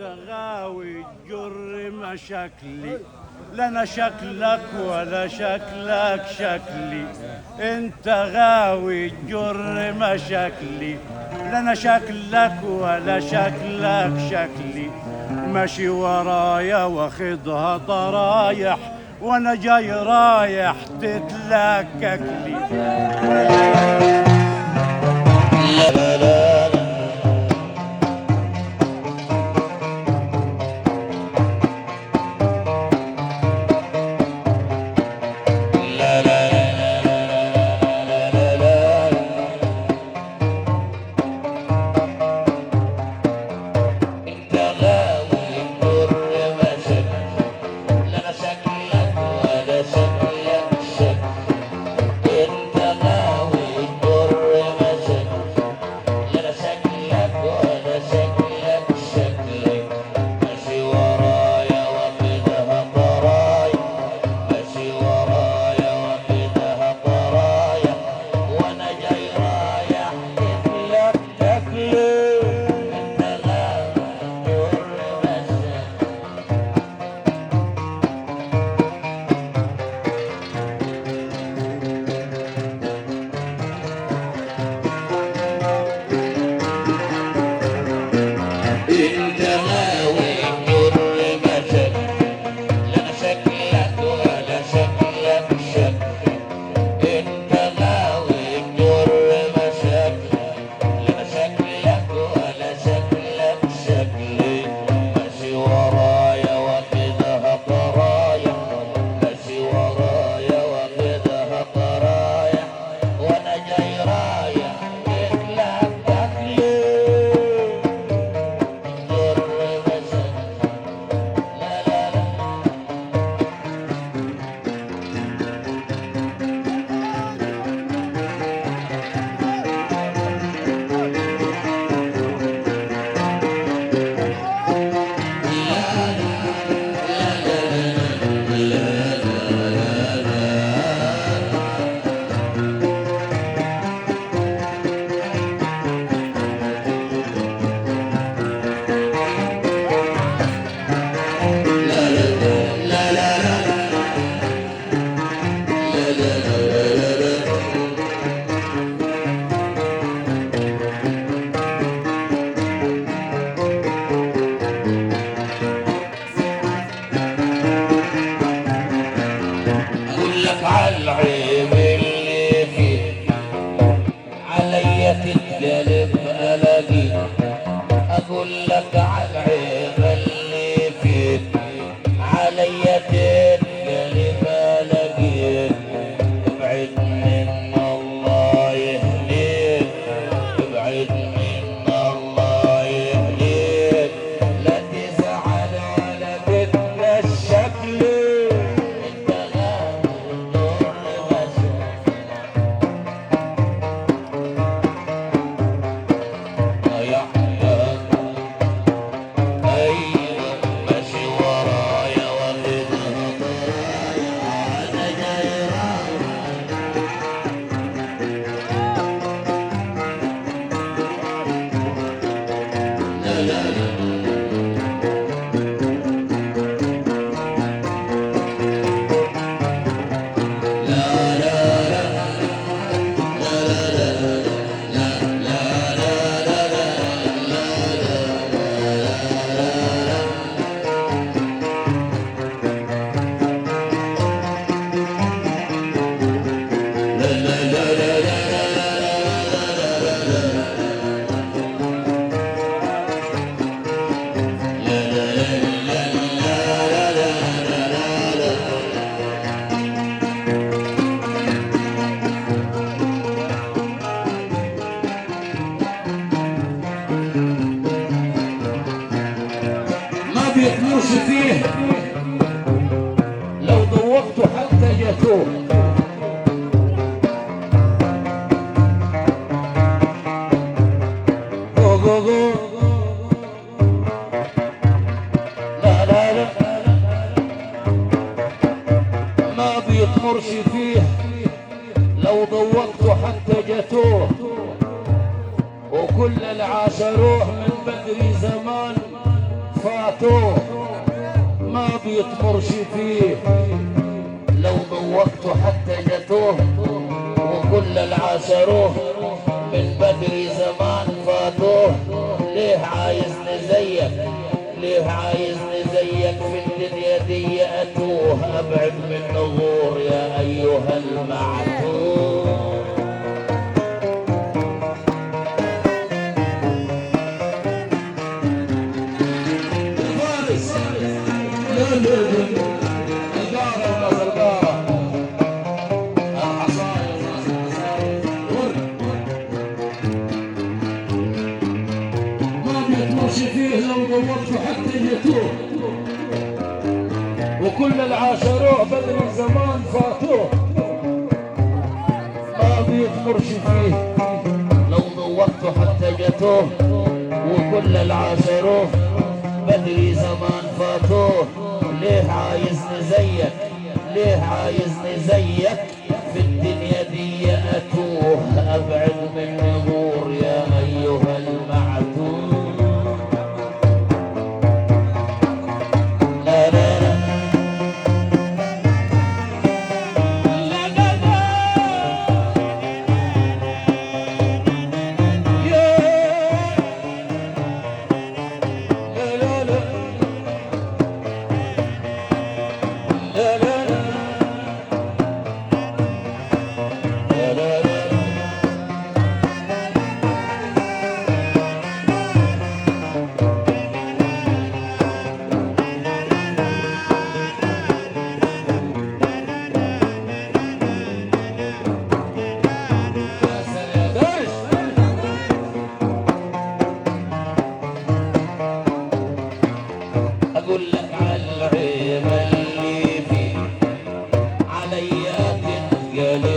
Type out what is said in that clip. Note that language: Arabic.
غاوي تجر مشاكلي، لنا شكلك ولا شكلك شكلي. انت غاوي تجر مشاكلي، لنا شكلك ولا شكلك شكلي. ماشي ورايا واخدها طرايح، وانا جاي رايح تتلكك لي. عالعيب اللي فيه عليا تتقلب ألاقي. أقول لك عالعيب اللي فيه عليا تتقلب ألاقي. ابعد من الله يهليك، ابعد من الله يهليك. لا تزعل ولا تتمشك لي. بيطمرش فيه لو ذوقته حتى جاتوه. لا لا لا ما بيطمرش فيه لو ذوقته حتى جاتوه. وكل العاشروه من بدري زمان بيتمرش فيه لو ضوقته حتى جتوه وكل العاشروه من بدري زمان فاتوه. ليه عايزني زيك ليه عايزني زيك في الدنيا دي اتوه ابعد من نغور يا ايها المعتوه. فيه لو ضوضته حتى يتوه وكل العاشروه بدل الزمان فاتوه. ما بيثمرش فيه لو ضوضته حتى جتوه وكل العاشروه بدري زمان فاتوه. ليه عايزني زيك ليه عايزني زيك في الدنيا دي اتوه ابعد من نغور يا ايها المعتوه. اقول لك على العيب اللي فيه عليا تنقلب